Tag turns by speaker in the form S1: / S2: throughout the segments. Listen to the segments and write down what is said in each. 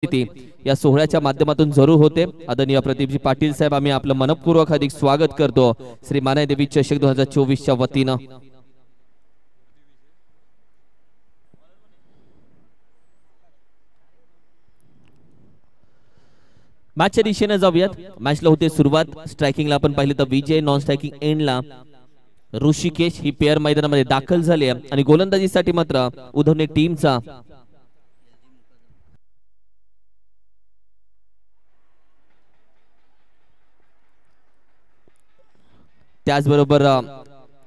S1: या सोहळ्याच्या माध्यमातून जरूर होते। आदरणीय प्रदीपजी पाटील साहेब, आम्ही आपलं मनपूर्वक हार्दिक स्वागत करतो श्री मानाई देवी चषक 2024 च्या वतीनं। मॅचच्या दिशेने जाऊयात। मॅचला होते सुरुवात। स्ट्रायकिंगला आपण पाहिलं तर विजय, नॉन स्ट्रायकिंग एंडला ऋषिकेश ही पेअर मैदानामध्ये दाखल झाली आहे आणि गोलंदाजीसाठी मात्र उधवणे टीमचा त्याचबरोबर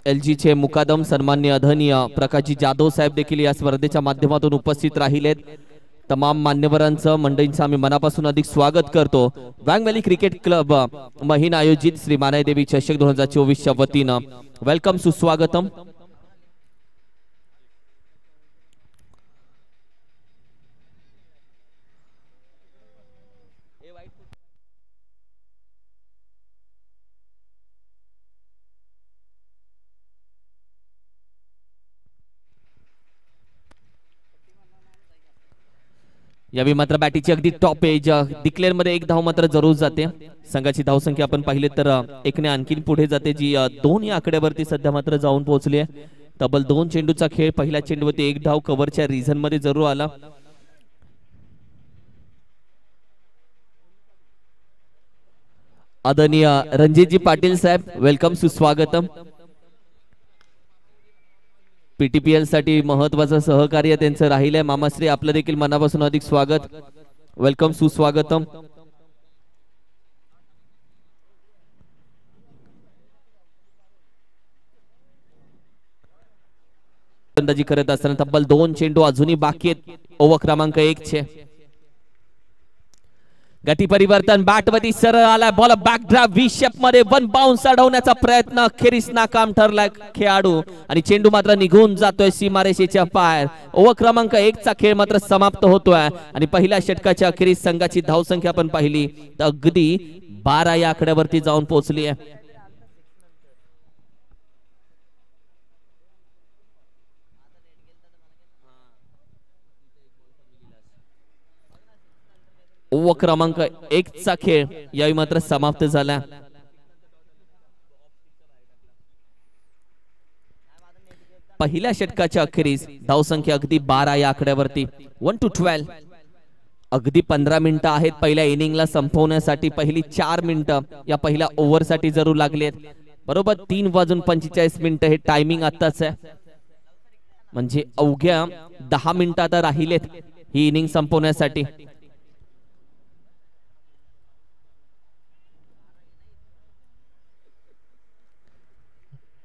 S1: एलजी चे मुकादम सन्माननीय आदरणीय प्रकाशजी जाधव साहेब देखील या स्पर्धेच्या माध्यमातून उपस्थित राहिलेत। तमाम मान्यवरांचं मंडळींचं आम्ही मनापासून अधिक स्वागत करतो। वॅंग व्हॅली क्रिकेट क्लब महिना आयोजित श्री मानाई देवी चषक 2024 च्या वतीनं वेलकम, सुस्वागतम। यावेळी मात्र बॅटीची अगदी टॉप एज डिक्लेअर मध्ये एक धाव मात्र जरूर जाते। संघाची धाव संख्या आपण पाहिले तर एकने आणखी पुढे जाते, जी 2 या आकड्यावरती सध्या मात्र जाऊन पोहोचली आहे। तब्बल 2 चेंडूचा खेळ, पहिल्या चेंडूवरती एक धाव कव्हरच्या रिझन मध्ये जरूर आला। आदरणीय रणजितजी पाटील साहेब, वेलकम, सुस्वागतम। पीटीपीएल साठी महत्वाचं सहकार्य त्यांचं राहिलंय। मामाश्री, आपलं देखील मनापासून अधिक स्वागत, वेलकम, सुस्वागतम। गोलंदाजी करत असताना तब्बल 2 चेंडू अजूनही बाकी आहेत। ओव्हर क्रमांक 1 छे गती परिवर्तन, बॅटवरती सरळ आलाय बॉल, बॅकड्रॉप व्ही शेप मध्ये वन बाउन्स अडवण्याचा प्रयत्न अखेरीस नाकाम ठरलाय खेळाडू आणि चेंडू मात्र निघून जातोय सीमारेषेच्या पार। ओव्हर क्रमांक 1 चा खेळ मात्र समाप्त होतोय आणि पहिल्या षटकाच्या अखेरीस संघाची धावसंख्या आपण पाहिली तर अगदी 12 या आकड्यावरती जाऊन पोहोचली आहे। ओव्हर क्रमांक 1 चा खेळ यावेळी मात्र समाप्त झाला। पहिल्या षटकाच्या अखेरीस धावसंख्या अगदी 12 या आकड्यावरती 1 to 12। अगदी 15 मिनिटं आहेत पहिल्या इनिंगला संपवण्यासाठी। पहिली 4 मिनिटं या पहिल्या ओव्हर साठी जरूर लागलेत। बरोबर 3:45 हे टायमिंग आताच आहे, म्हणजे अवघ्या 10 मिनिटं आता राहिलेत ही इनिंग संपवण्यासाठी।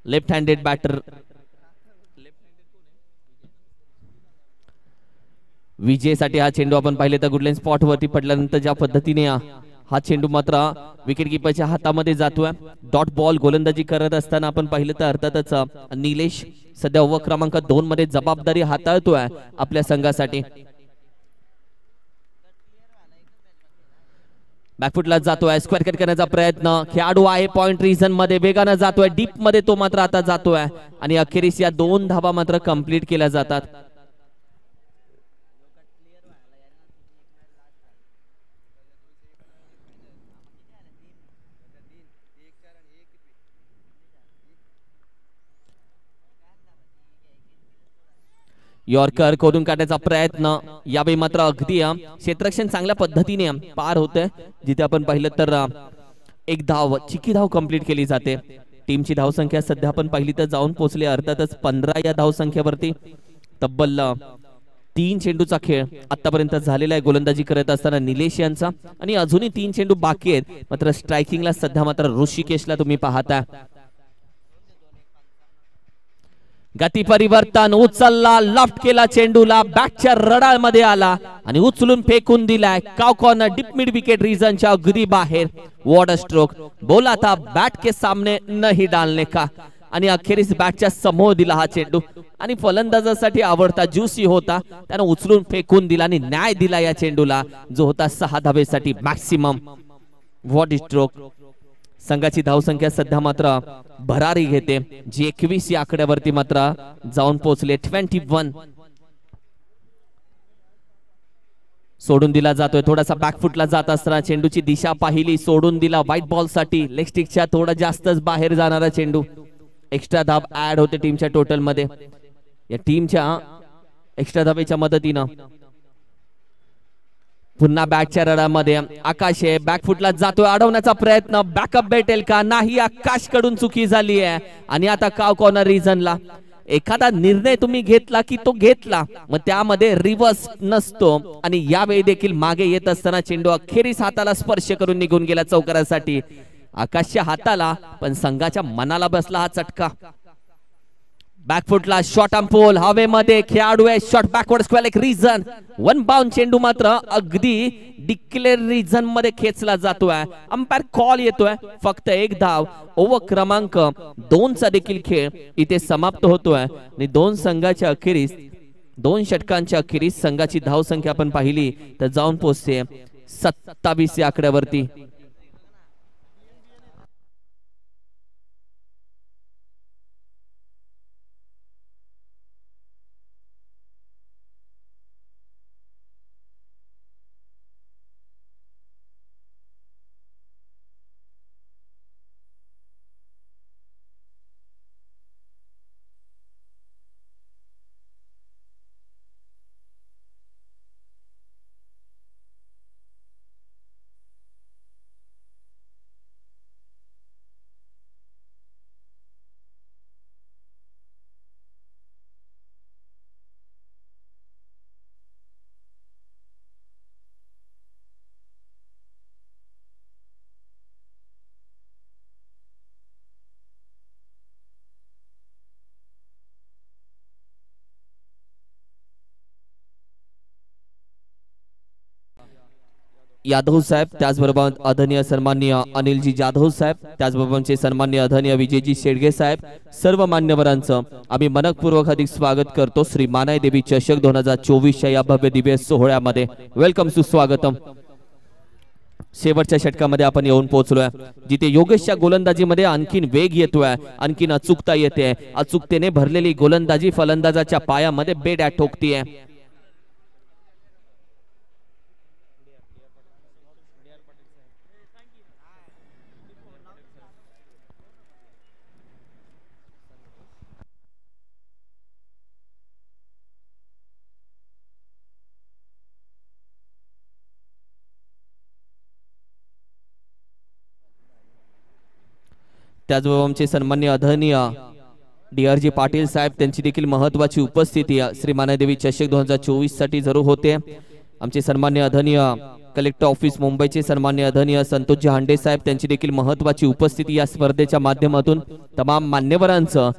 S1: लेफ्ट हँडेड बॅटर विजय साठी हा चेंडू आपण पाहिले तर गुडलाईन स्पॉट वरती पडल्यानंतर ज्या पद्धतीने हा चेंडू मात्र विकेट कीपरच्या हातामध्ये जातोय। डॉट बॉल गोलंदाजी करत असताना आपण पाहिलं तर अर्थातच निलेश सध्या ओव्हर क्रमांक 2 मध्ये जबाबदारी हाताळतोय आपल्या संघासाठी। बॅकफुटला जातोय, स्क्वेअर कट करण्याचा प्रयत्न, खेळाडू आहे पॉइंट रिजन मध्ये, वेगाने जातोय डीप मध्ये, तो मात्र आता जातोय आणि अखेरीस या 2 धावा मात्र कंप्लीट केल्या जातात। यॉर्कर खोडून काढण्याचा प्रयत्न, यावेळी मात्र अगदी क्षेत्ररक्षण चांगल्या पद्धतीने पार होते, जिथे आपण पाहिलं तर एक धाव, चिकी धाव कंप्लीट केली जाते। टीमची धावसंख्या सध्या आपण पाहिली तर जाऊन पोहोचली अर्थातच 15 या धावसंख्येवरती। तब्बल 3 चेंडूचा खेळ आतापर्यंत झालेला आहे गोलंदाजी करत असताना निलेश यांचा, आणि अजूनही 3 चेंडू बाकी आहेत। मात्र स्ट्रायकिंगला सध्या मात्र ऋषिकेशला तुम्ही पाहता। गती परिवर्तन, उचलला, लॉफ्ट केला चेंडूला, बॅटच्या रडाळ मध्ये आला आणि उचलून फेकून दिलाय काव कॉर्नर, डीप मिड विकेट रीजनच्या अगदी बाहेर। वॉट अ स्ट्रोक, बोला था बैट के सामने नहीं डालने का, आणि अखेरीस बॅटच्या समोर दिला हा चेंडू आणि फलंदाजासाठी आवडता ज्यूसी होता, त्याने उचलून फेकून दिला आणि न्याय दिला या चेंडूला, जो होता 6 धावेसाठी मॅक्सिमम। What a stroke. संघाची धावसंख्या सध्या मात्र भरारी घेते, जी 21 या आकड्यावरती मात्र जाऊन पोहोचले 21। सोडून दिला जातोय, थोडासा बॅकफुटला जात असताना चेंडूची दिशा पाहिली, सोडून दिला व्हाईट बॉल साठी. लेग स्टिकच्या थोडा जास्तच बाहेर जाणारा चेंडू. एक्स्ट्रा धाब ऍड होते टीमच्या टोटल मध्ये. या टीमच्या एक्स्ट्रा धाबेच्या मदतीनं पुन्हा बॅटच्या रडामध्ये आकाश आहे, बॅकफुटला जातोय, अडवण्याचा प्रयत्न, बॅकअप भेटेल का? नाही, आकाश कडून चुकी झाली आहे. आणि आता काव कॉर्नर रिजनला. एखादा निर्णय तुम्ही घेतला की तो घेतला, मग त्यामध्ये रिव्हर्स नसतो. आणि यावेळी देखील मागे येत असताना चेंडू अखेरीस हाताला स्पर्श करून निघून गेला चौकारासाठी. आकाशच्या हाताला, पण संघाच्या मनाला बसला हा चटका. बॅकफुटला शॉट अंपोल हवेमध्ये, खेळाडू आहे, शॉट बॅकवर्ड स्क्वेअर एक रिझन. वन बाउंड चेंडू मात्र अगदी डिक्लेअर रिझन मध्ये खेचला जातोय. अंपायर कॉल येतोय, फक्त एक धाव. ओव्हर क्रमांक 2 चा देखील खेळ इथे समाप्त होतोय. आणि दोन संघाच्या अखेरीस, 2 षटकांच्या अखेरीस संघाची धाव संख्या आपण पाहिली तर जाऊन पोहोचते 27 या आकड्यावरती. यादव साहेब, त्याचबरोबर आदरणीय सन्माननीय अनिलजी जाधव साहेब, त्याचबरोबरचे सन्माननीय आदरणीय विजयजी शेडगे साहेब, सर्व मान्यवरांचं आम्ही मनपूर्वक हार्दिक स्वागत करतो श्री मानाई देवी चषक 2024 या भव्य दिव्य सोहळ्यामध्ये. वेलकम, सुस्वागतम. शेवटच्या षटकामध्ये आपण येऊन पोहोचलोय, जिथे योगेशच्या गोलंदाजीमध्ये आणखीन वेग येतोय, आणखीन अचूकता येते. अचूकतेने भरलेली गोलंदाजी फलंदाजाच्या पायामध्ये बेड्या ठोकतीये. त्याचबरोबर आमचे सन्माननीय आदरणीय DRG पाटील साहेब, त्यांची देखील महत्वाची उपस्थिती श्री मानादेवी चषक 2024 साठी जरूर होते. आमचे सन्माननीय आदरणीय कलेक्टर ऑफिस मुंबईचे सन्माननीय आदरणीय संतोषजी हांडे साहेब, त्यांची देखील महत्वाची उपस्थिती या स्पर्धेच्या माध्यमातून. तमाम मान्यवरांचं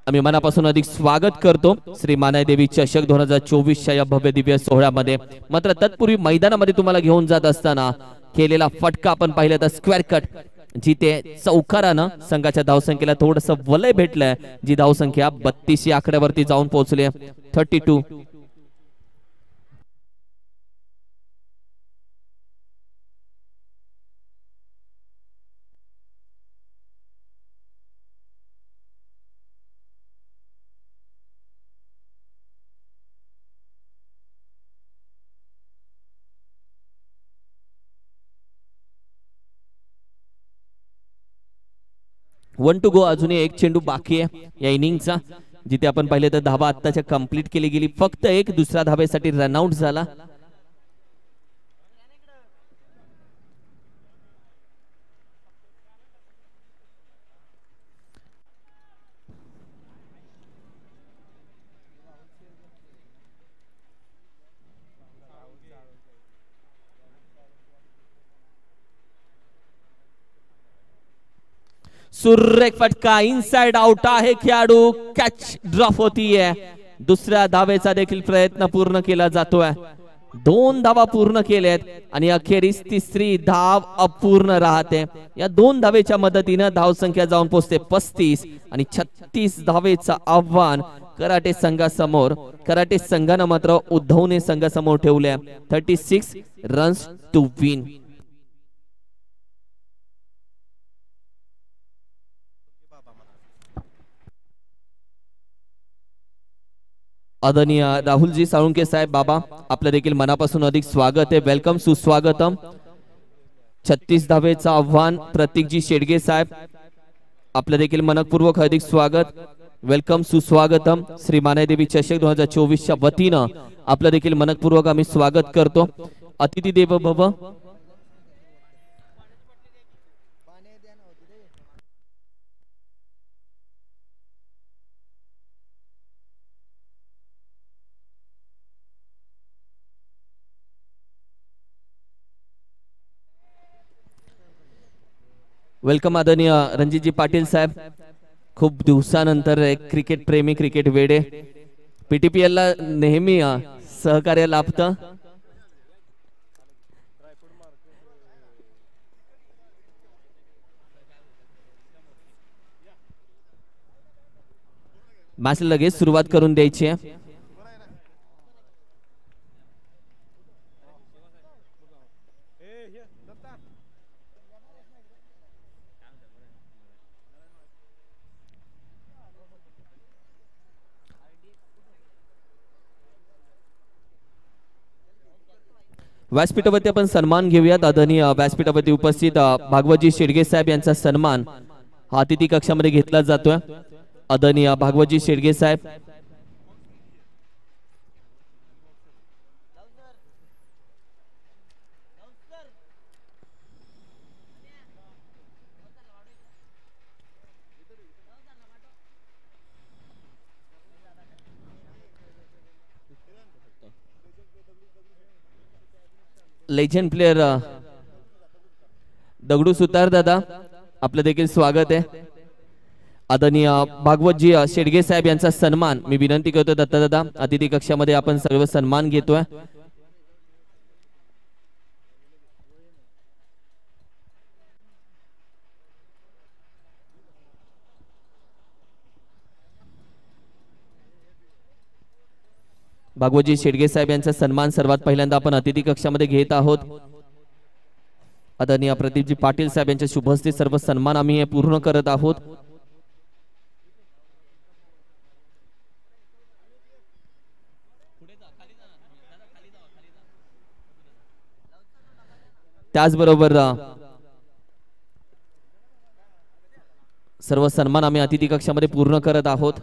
S1: आम्ही मनापासून अधिक स्वागत करतो श्री मानादेवी चषक 2024 या भव्य दिव्य सोहळ्यामध्ये. मात्र तत्पूर्वी मैदानामध्ये तुम्हाला घेऊन जात असताना केलेला फटका आपण पाहिला तर स्क्वेअर कट, जिथे चौकारानं संघाच्या धावसंख्येला थोडस वलय भेटलंय, जी धावसंख्या 32 या आकड्यावरती जाऊन पोहोचली 32. वन टू गो, अजूनही एक चेंडू बाकी आहे या इनिंगचा, जिथे आपण पाहिले तर धाबा आत्ताच्या कंप्लीट केली गेली. फक्त एक दुसऱ्या धाब्यासाठी रनआउट झाला. सुरेख फटका, इनसाइड आउट आहे. खेळाडू कॅच ड्रॉप होतीये. दुसऱ्या धावेचा देखील प्रयत्न पूर्ण केला जातोय. 2 धावा पूर्ण केल्यात आणि अखेरीस तिसरी धाव अपूर्ण राहते. या 2 धावेच्या मदतीने धाव संख्या जाऊन पोहोचते 35 आणि 36 धावेचा आव्हान कराटे संघासमोर. कराटे संघानं मात्र उद्धवने संघासमोर ठेवले 36 रन्स टू विन. आदरणीय राहुलजी साळुंके साहेब बाबा आपलं देखील मनापासून अधिक स्वागत आहे. वेलकम, सुस्वागतम. 36 धावेचं आव्हान प्रतीकजी शेडगे साहेब आपलं देखील मनपूर्वक हार्दिक स्वागत. वेलकम, सुस्वागतम. श्री मानादेवी चषक 2024 च्या वतीनं आपलं देखील मनपूर्वक आम्ही स्वागत करतो. अतिथी देवो भव. वेलकम आदरणीय रणजितजी पाटील साहेब. खूप दिवसानंतर एक क्रिकेट प्रेमी, क्रिकेट वेडे, पीटीपीएल ला नेहमी सहकार्य लाभतं. मॅच लगेच सुरुवात करून द्यायची आहे. व्यासपीठावरती आपण सन्मान घेऊयात. आदरणीय व्यासपीठावरती उपस्थित भागवतजी शेडगे साहेब यांचा सन्मान हा अतिथी कक्षामध्ये घेतला जातोय. आदरणीय भागवतजी शेडगे साहेब. लेजेंड प्लेयर दगडू सुतार दादा आपलं देखील स्वागत आहे. आदरणीय भागवतजी शेडगे साहेब यांचा सन्मान मी विनंती करतो. दत्ता दादा अतिथी कक्षामध्ये आपण सर्व सन्मान घेतोय. भागवतजी शेडगे साहेब यांचा सन्मान सर्वात पहिल्यांदा आपण अतिथी कक्षामध्ये घेत आहोत. आदरणीय प्रदीपजी पाटील साहेब यांच्या शुभ हस्ते सर्व सन्मान आम्ही पूर्ण करत आहोत. त्याचबरोबर सर्व सन्मान आम्ही अतिथी कक्षामध्ये पूर्ण करत आहोत.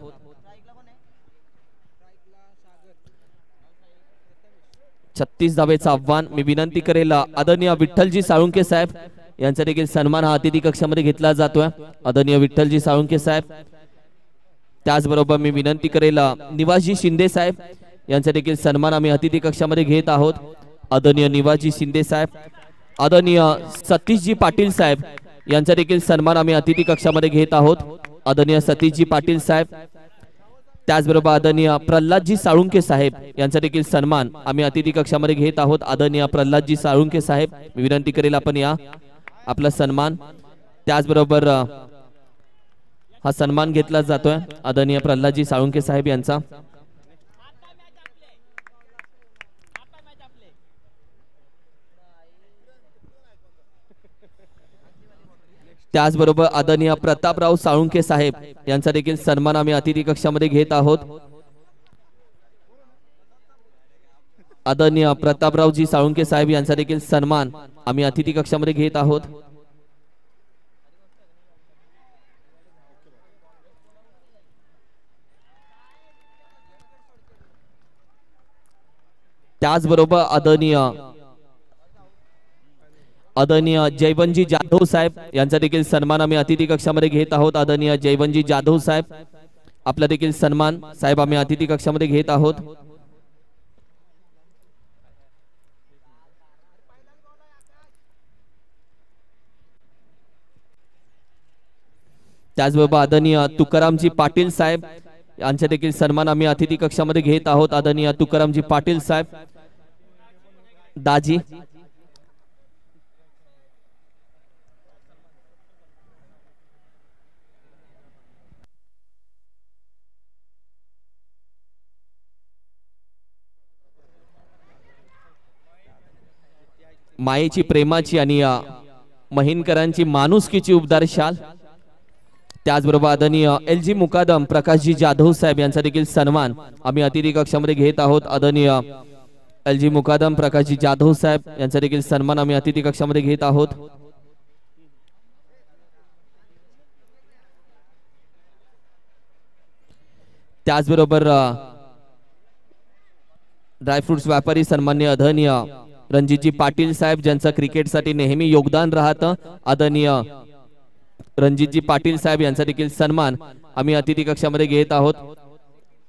S1: छत्तीस धावेचं आव्हान मी विनंती करेल आदरणीय विठ्ठलजी साळुंके साहेब यांचा देखील सन्मान हा अतिथी कक्षामध्ये घेतला जातोय. आदरणीय विठ्ठलजी साळुंके साहेब. त्याचबरोबर मी विनंती करेल निवासजी शिंदे साहेब यांचा देखील सन्मान आम्ही अतिथी कक्षामध्ये घेत आहोत. आदरणीय निवासजी शिंदे साहेब. आदरणीय सतीशजी पाटील साहेब यांचा देखील सन्मान आम्ही अतिथी कक्षामध्ये घेत आहोत. आदरणीय सतीशजी पाटील साहेब. त्याचबरोबर आदरणीय प्रल्हादजी साळुंके साहेब यांचा देखील सन्मान आम्ही अतिथी कक्षामध्ये घेत आहोत. आदरणीय प्रल्हादजी साळुंके साहेब मी विनंती करेल आपण या आपला सन्मान. त्याचबरोबर हा सन्मान घेतला जातोय आदरणीय प्रल्हादजी साळुंके साहेब यांचा. त्याचबरोबर आदरणीय प्रतापराव साळुंके साहेब यांचा देखील सन्मान आम्ही अतिथी कक्षामध्ये घेत आहोत. आदरणीय प्रतापरावजी साळुंके साहेब यांचा देखील सन्मान आम्ही अतिथी कक्षामध्ये घेत आहोत. त्याचबरोबर आदरणीय जयवंतजी जाधव साहेब यांचा देखील सन्मान आम्ही अतिथी कक्षामध्ये घेत आहोत. आदरणीय जयवंतजी जाधव साहेब आपला देखील सन्मान साहेब आम्ही अतिथी कक्षामध्ये घेत आहोत. त्याचबरोबर आदरणीय तुकारामजी पाटील साहेब यांचा देखील सन्मान आम्ही अतिथी कक्षामध्ये घेत आहोत. आदरणीय तुकारामजी पाटील साहेब. दाजी. मायेची, प्रेमाची आणि महिनकरांची माणुसकीची उबदार शाल त्याचबरोबर आदरणीय LG मुकादम प्रकाशजी जाधव साहेब यांचा देखील सन्मान आम्ही अतिथी कक्षामध्ये घेत आहोत। आदरणीय LG मुकादम प्रकाशजी जाधव साहेब यांचा देखील सन्मान आम्ही अतिथी कक्षामध्ये घेत आहोत। त्याचबरोबर ड्रायफ्रुट्स व्यापारी सन्माननीय आदरणीय रणजितजी पाटील साहेब ज्यांचं क्रिकेटसाठी नेहमी योगदान राहतं, आदरणीय रणजितजी पाटील साहेब यांचा देखील सन्मान आम्ही अतिथी कक्षामध्ये घेत आहोत।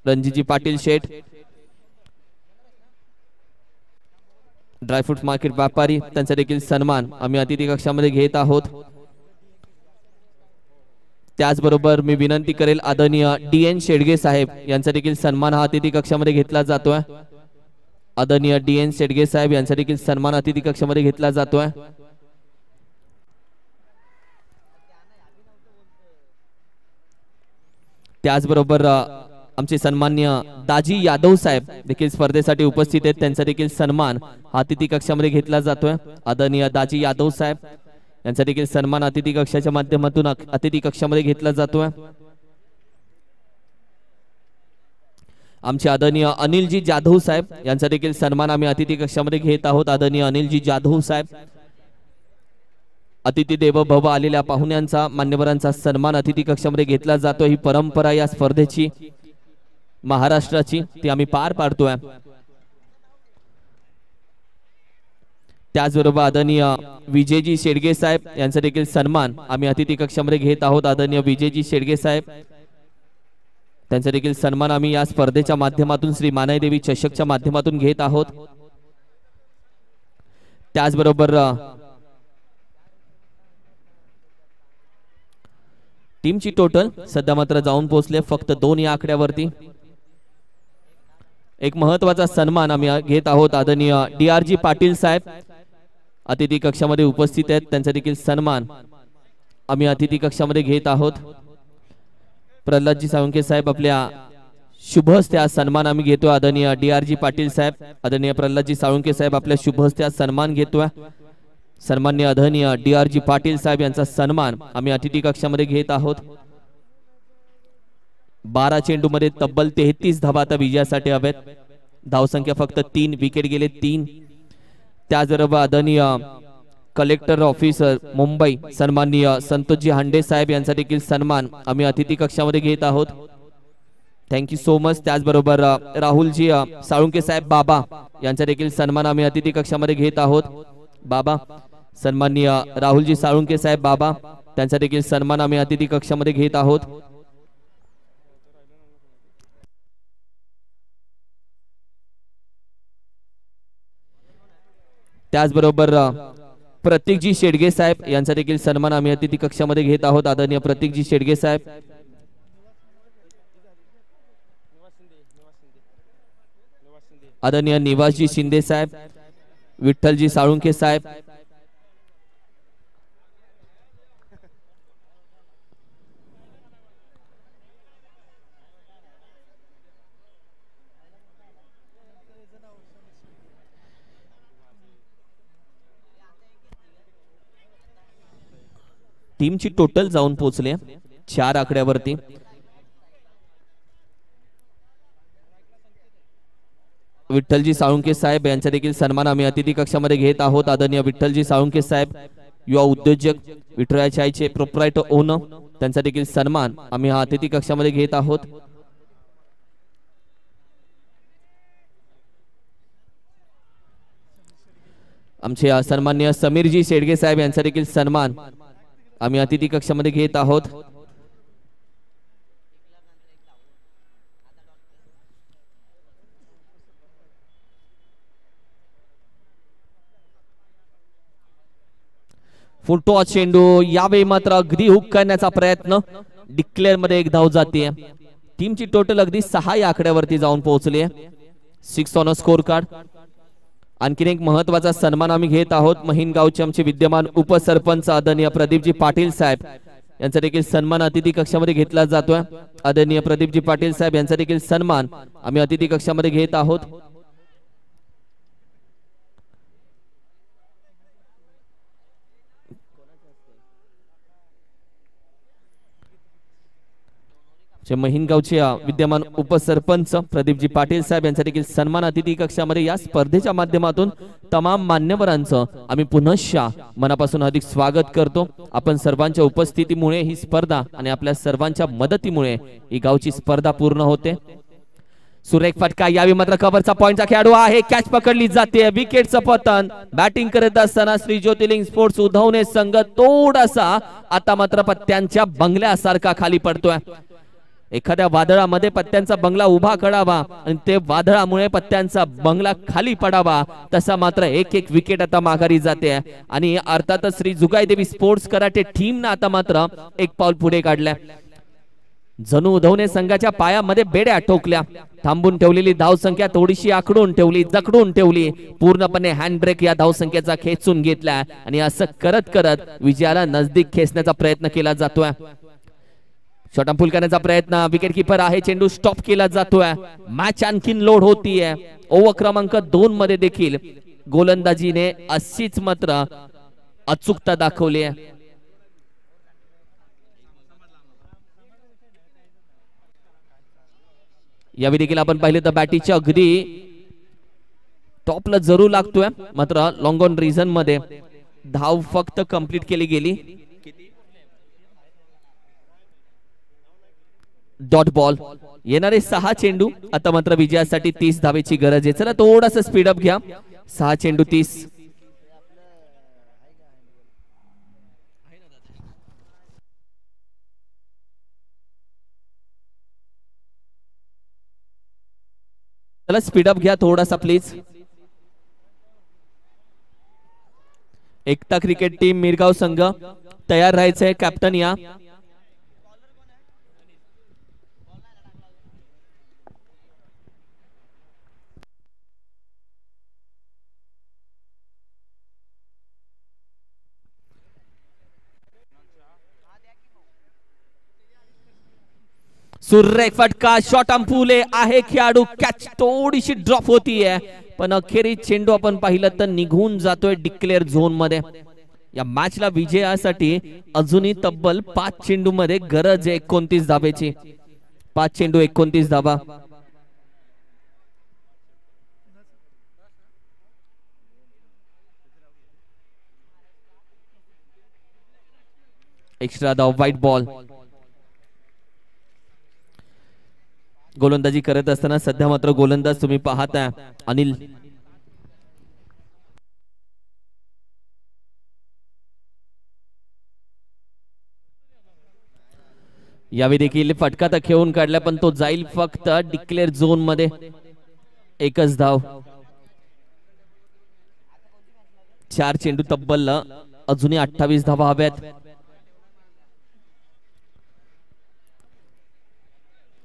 S1: रणजितजी पाटील शेठ ड्रायफ्रुट्स मार्केट व्यापारी त्यांचा देखील सन्मान आम्ही अतिथी कक्षामध्ये घेत आहोत। त्याचबरोबर मी विनंती करेल आदरणीय DN शेडगे साहेब यांचा देखील सन्मान हा अतिथी कक्षामध्ये घेतला जातोय। आदरणीय DN शेडगे साहेब यांचा देखील सन्मान अतिथी कक्षामध्ये घेतला जातोय। त्याचबरोबर आमचे सन्माननीय दाजी यादव साहेब देखील स्पर्धेसाठी उपस्थित आहेत, त्यांचा देखील सन्मान अतिथी कक्षामध्ये घेतला जातोय। आदरणीय दाजी यादव साहेब यांचा देखील सन्मान अतिथी कक्षाच्या माध्यमातून अतिथी कक्षामध्ये घेतला जातोय। आमचे आदरणीय अनिलजी जाधव साहेब यांचा देखील सन्मान आम्ही अतिथी कक्षामध्ये घेत आहोत। आदरणीय अनिलजी जाधव साहेब अतिथी देव भव आलेल्या पाहुण्यांचा मान्यवरांचा सन्मान अतिथी कक्षामध्ये घेतला जातो। ही परंपरा या स्पर्धेची महाराष्ट्राची ती आम्ही पार पाडतोय। त्याचबरोबर आदरणीय विजयजी शेडगे साहेब यांचा देखील सन्मान आम्ही अतिथी कक्षामध्ये घेत आहोत। आदरणीय विजयजी शेडगे साहेब त्यांचा देखील सन्मान आम्ही या स्पर्धेच्या माध्यमातून श्री मानाईदेवी चषकच्या माध्यमातून घेत आहोत। त्याचबरोबर टीमची टोटल सध्या मात्र जाऊन पोहोचले फक्त 2 या आकड्यावरती। एक महत्वाचा सन्मान आम्ही घेत आहोत। आदरणीय DRG पाटील साहेब अतिथी कक्षामध्ये उपस्थित आहेत, त्यांचा देखील सन्मान आम्ही अतिथी कक्षामध्ये घेत आहोत। प्रल्हादजी साळुंखे साहेब आपल्या शुभ हस्ते आज सन्मान आम्ही घेतोय। आदरणीय DRG पाटील साहेब आदरणीय प्रल्हादजी साळुंखे साहेब आपल्या शुभ हस्ते आज सन्मान घेतोय। सन्माननीय आदरणीय DRG पाटील साहेब यांचा सन्मान आम्ही अतिथी कक्षामध्ये घेत आहोत। 12 चेंडूमध्ये तब्बल 33 धावा आता विजयासाठी हवेत। धावसंख्या फक्त 3, विकेट गेले 3। त्याचबरोबर आदरणीय कलेक्टर ऑफिसर मुंबई सन्माननीय संतोषजी हांडे साहेब यांचा देखील सन्मान आम्ही अतिथी कक्षामध्ये घेत आहोत। Thank you so much. त्याचबरोबर राहुलजी साळुंखे साहेब बाबा यांचा देखील सन्मान आम्ही अतिथी कक्षामध्ये घेत आहोत। बाबा सन्माननीय राहुलजी साळुंखे साहेब बाबा त्यांचा देखील सन्मान आम्ही अतिथी कक्षामध्ये घेत आहोत। त्याचबरोबर प्रतीकजी शेडगे साहेब यांचा देखील सन्मान आम्ही अतिथी कक्षामध्ये घेत आहोत। आदरणीय प्रतीकजी शेडगे साहेब आदरणीय निवासजी शिंदे साहेब विठ्ठलजी साळुंखे साहेब टीमची टोटल जाऊन पोहोचले 4 आकड्यावरती। विठ्ठलजी साळुंखे साहेब यांचा देखील सन्मान आम्ही अतिथी कक्षामध्ये घेत आहोत। आदरणीय विठ्ठलजी साळुंखे साहेब युवा उद्योजक विठुरायाच्या आईचे प्रोप्रायटर ओनर त्यांचा देखील सन्मान आम्ही हा अतिथी कक्षामध्ये घेत आहोत। आमचे सन्माननीय समीरजी शेडगे साहेब यांचा देखील सन्मान आम्ही अतिथी कक्षामध्ये घेत आहोत। फुलटॉ चेंडू यावेळी मात्र अगदी हुक करण्याचा प्रयत्न, डिक्लेअर मध्ये 1 धाव जाते। टीमची टोटल अगदी 6 या आकड्यावरती जाऊन पोहोचली आहे। 6 ऑन अ स्कोर कार्ड। आणखीन एक महत्वाचा सन्मान आम्ही घेत आहोत। महिनगावचे आमचे विद्यमान उपसरपंच आदरणीय प्रदीपजी पाटील साहेब यांचा देखील सन्मान अतिथी कक्षामध्ये घेतला जातोय। आदरणीय प्रदीपजी पाटील साहेब यांचा देखील सन्मान आम्ही अतिथी कक्षामध्ये घेत आहोत। महिनगावचे विद्यमान उपसरपंच प्रदीपजी पाटील साहेब यांचा देखील सन्मान अतिथी कक्षामध्ये या स्पर्धेच्या माध्यमातून तमाम मान्यवरांचं आम्ही पुनश्च मनापासून अधिक स्वागत करतो। आपण सर्वांच्या उपस्थितीमुळे ही स्पर्धा आणि आपल्या सर्वांच्या मदतीमुळे ही गावची स्पर्धा पूर्ण होते। सुरेख फटका, यावी मात्र कव्हरचा पॉइंटचा खेळाडू आहे, कॅच पकडली जाते, विकेटचं पतन। बॅटिंग करत असताना श्री ज्योतिर्लिंग स्पोर्ट्स उधवणे संघ थोडासा आता मात्र पत्त्यांच्या बंगल्यासारखा खाली पडतोय। एखाद्या वादळामध्ये पत्त्यांचा बंगला उभा करावा आणि ते वादळामुळे पत्त्यांचा बंगला खाली पडावा तसा मात्र एक एक विकेट आता माघारी जाते आणि अर्थातच श्री जुगाईदेवी स्पोर्ट्स कराटे टीमनं आता मात्र एक पाऊल पुढे काढलंय। जणू उधवणे संघाच्या पायामध्ये बेड्या ठोकल्या, थांबून ठेवलेली धावसंख्या थोडीशी आखडून ठेवली, जखडून ठेवली, पूर्णपणे हँडब्रेक या धावसंख्येचा खेचून घेतला आणि असं करत करत विजयाला नजदीक खेचण्याचा प्रयत्न केला जातोय। शॉर्ट फुल करण्याचा प्रयत्न, विकेट कीपर आहे, चेंडू स्टॉप केला जातोय। मॅच आणखीन लोड होतीये। ओव्हर क्रमांक 2 मध्ये देखील गोलंदाजीने अशीच मात्र अचूकता दाखवली आहे। यावेळी देखील आपण पाहिले तर बॅटीच्या अगदी टॉपला जरूर लागतोय, मात्र लॉंग ऑन रिझन मध्ये धाव फक्त कंप्लीट केली गेली। डॉट बॉल, येणारे 6 चेंडू, आता मात्र विजयासाठी 30 धावेची गरज आहे। चला थोडासा स्पीड अप घ्या, 6 चेंडू 30। चला स्पीड अप घ्या थोडासा please. Ekta cricket team Mirgaon संघ तयार राहायचंय, कॅप्टन या। सुरेख फटका, शॉट अंपुले आहे खेळाडू, कॅच थोडीशी ड्रॉप होतीये पण अखेरीस चेंडू आपण पाहिलं तर निघून जातोय डिक्लेअर झोन मध्ये। या मॅचला विजयासाठी अजूनही तब्बल 5 चेंडू मध्ये गरज आहे 29 धावेची। 5 चेंडू 29 धावा। एक्स्ट्रा धाव, व्हाईट बॉल। गोलंदाजी करत असताना सध्या मात्र गोलंदाज तुम्ही पाहताय अनिल। यावेळी देखील फटका तर खेळून काढला पण तो जाईल फक्त डिक्लेअर झोन मध्ये। एकच धाव, 4 चेंडू तब्बल अजूनही 28 धावा हव्यात।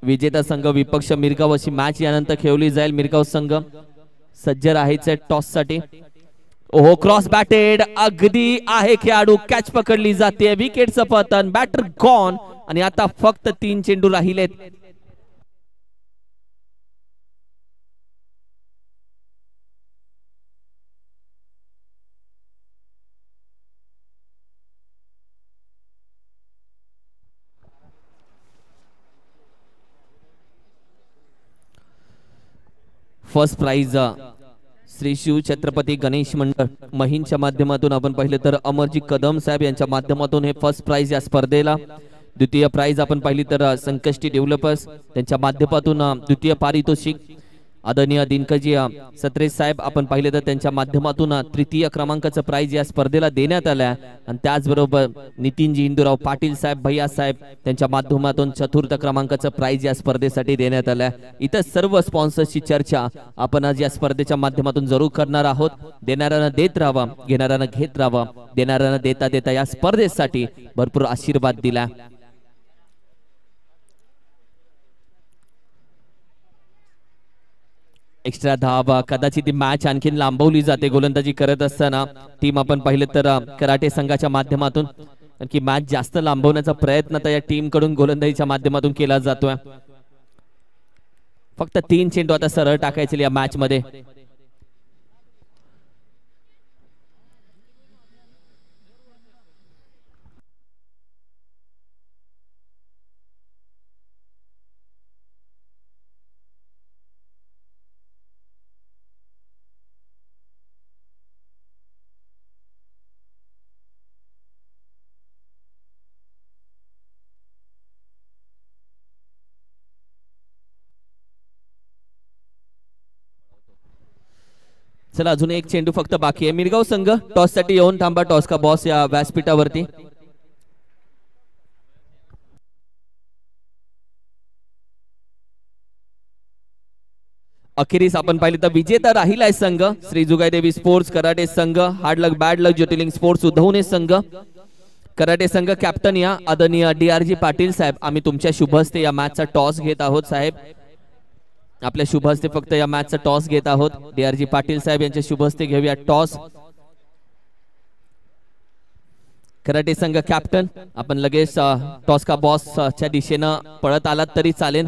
S1: विजेता संघ विपक्ष मिरगाव अशी मॅच यानंतर खेळली जाईल। मिरगाव संघ सज्ज राहायचं टॉस साठी। ओहो, क्रॉस बॅटेड, अगदी आहे खेळाडू, कॅच पकडली जाते, विकेटचं पतन, बॅटर गॉन आणि आता फक्त 3 चेंडू राहिलेत। फर्स्ट प्राइज श्री शिव छत्रपती गणेश मंडळ महिनच्या माध्यमातून आपण पाहिले तर अमरजी कदम साहेब यांच्या माध्यमातून हे फर्स्ट प्राइज या स्पर्धेला। द्वितीय प्राइज आपण पाहिली तर संकष्टी डेव्हलपर्स त्यांच्या माध्यमातून द्वितीय पारितोषिक आदरणीय दिनकरजी सत्रे साहेब आपण पाहिले तर त्यांच्या माध्यमातून तृतीय क्रमांकाचं प्राइज या स्पर्धेला देण्यात आलं आणि त्याचबरोबर नितीनजी इंदुराव पाटील साहेब भैया साहेब त्यांच्या माध्यमातून चतुर्थ क्रमांकाचं प्राइज या स्पर्धेसाठी देण्यात आलं। इतर सर्व स्पॉन्सर्सची चर्चा आपण आज या स्पर्धेच्या माध्यमातून जरूर करणार आहोत। देणाऱ्यांना देत राहावा, घेणाऱ्यांना घेत राहावा, देणाऱ्यांना देता देता या स्पर्धेसाठी भरपूर आशीर्वाद दिला। एक्स्ट्रा धावा, कदाचित ती मॅच आणखीन लांबवली जाते गोलंदाजी करत असताना। टीम आपण पाहिले तर कराटे संघाच्या माध्यमातून की मॅच जास्त लांबवण्याचा प्रयत्न तर या टीम कडून गोलंदाजीच्या माध्यमातून केला जातोय। फक्त 3 चेंडू आता सरळ टाकायचे या मॅच मध्ये। चला अजून एक चेंडू फक्त बाकी आहे. मिरगाव संघ टॉस साठी येऊन थांबा. टॉस का बॉस या व्यासपीठावरती. अखेरीस आपण पाहिले तर विजेता राहिलाय संघ श्री जुगाईदेवी स्पोर्ट्स कराटे संघ, हार्ड लक बॅड लक ज्योतिर्लिंग स्पोर्ट्स उधवणे संघ. कराटे संघ कॅप्टन या आदरणीय DRG पाटील साहेब, आम्ही तुमच्या शुभ हस्ते या मॅचचा टॉस घेत आहोत साहेब. आपल्या शुभ हस्ते फक्त या मॅचचा टॉस घेत आहोत. DRG पाटील साहेब यांच्या शुभ हस्ते घेऊया टॉस. कराटे संघ कॅप्टन, आपण लगेच टॉस का बॉस च्या दिशेनं पळत आलात तरी चालेल.